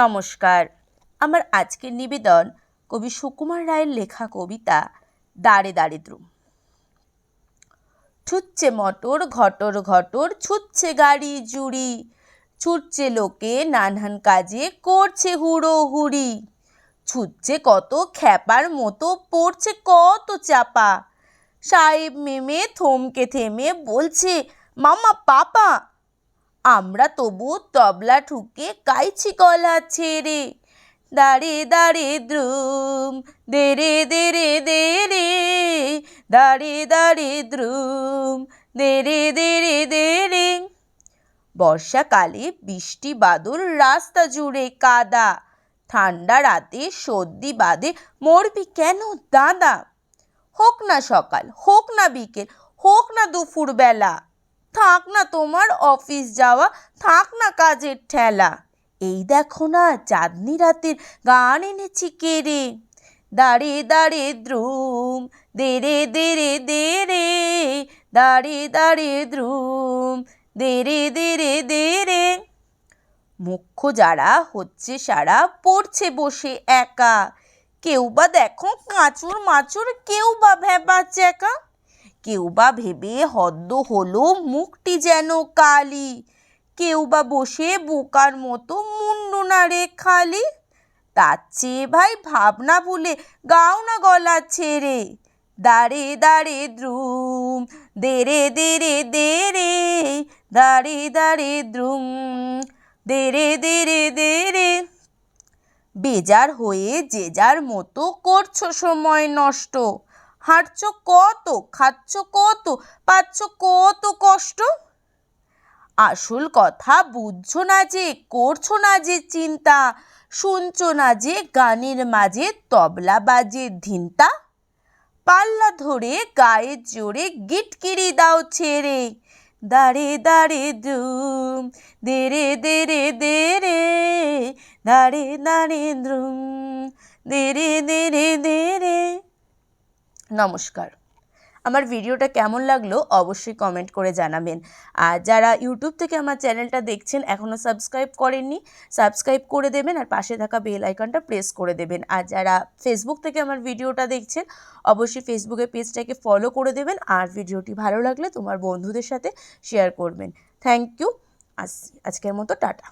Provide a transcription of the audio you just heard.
নমস্কার। আমার আজকের নিবেদন কবি সুকুমার রায়ের লেখা কবিতা দাঁড়ে দাঁড়ে দ্রুম। ছুটছে মটর ঘটর ঘটর, ছুটছে গাড়ি জুড়ি, ছুটছে লোকে নানান কাজে, করছে হুড়ো হুড়ি। ছুটছে কত খ্যাপার মতো, পড়ছে কত চাপা। সাহেব মেমে থমকে থেমে বলছে, মামা পাপা। আমরা তবু তবলা ঠুকে গাইছি গলা ছেড়ে, দাঁড়ে দাঁড়ে দ্রুম দেরে দেরে দেরে, দাঁড়ে দাঁড়ে দ্রুম দেরে দেরে দেরে। বর্ষাকালে বৃষ্টি বাদল, রাস্তা জুড়ে কাদা, ঠান্ডা রাতে সর্দি বাদে, মরবি কেন দাদা? হোক না সকাল, হোক না বিকেল, হোক না দুপুর বেলা, থাক না তোমার অফিস যাওয়া, থাক না কাজের ঠেলা। এই দেখো না চাঁদনি রাতের গান এনেছি কেড়ে, দাঁড়ে দাঁড়ে দ্রুম দেরে দেরে দেরে, দাঁড়ে দাঁড়ে দ্রুম দেরে দেরে দেরে। মুখ্য যারা হচ্ছে সারা, পড়ছে বসে একা, কেউ বা দেখো কাঁচুর মাচুর, কেউ বা ভেবা চেকা, কেউ বা ভেবে হদ্দ হলো মুখটি যেন কালি, কেউ বা বসে বোকার মতো মুন্ডু নাড়ে খালি। তার চেয়ে ভাই ভাবনা ভুলে গাও না গলা ছেড়ে, দাঁড়ে দাঁড়ে দ্রুম দেরে দেরে দেরে, দাঁড়ে দাঁড়ে দ্রুম দেরে দেরে দেরে। বেজার হয়ে যে যার মতো করছো সময় নষ্ট, হাঁটছো কত, খাচ্ছ কত, পাচ্ছ কত কষ্ট। আসল কথা বুঝছো না যে, করছো না যে চিন্তা, শুনছো না যে গানের মাঝে তবলা বাজে ধিনতা। পাল্লা ধরে গায়ে জোরে গিটকিরি দাও ছেড়ে, দাঁড়ে দাঁড়ে দ্রুম দেরে দেরে দেরে, দাঁড়ে দাঁড়ে দ্রুম দেরে দেরে দেরে। নমস্কার। আমার ভিডিওটা কেমন লাগলো অবশ্যই কমেন্ট করে জানাবেন। আর যারা ইউটিউব থেকে আমার চ্যানেলটা দেখছেন এখনও সাবস্ক্রাইব করেননি, সাবস্ক্রাইব করে দেবেন আর পাশে থাকা বেল আইকনটা প্রেস করে দেবেন। আর যারা ফেসবুক থেকে আমার ভিডিওটা দেখছেন অবশ্যই ফেসবুকের পেজটাকে ফলো করে দেবেন। আর ভিডিওটি ভালো লাগলে তোমার বন্ধুদের সাথে শেয়ার করবেন। Thank you. আজকের মতো টাটা।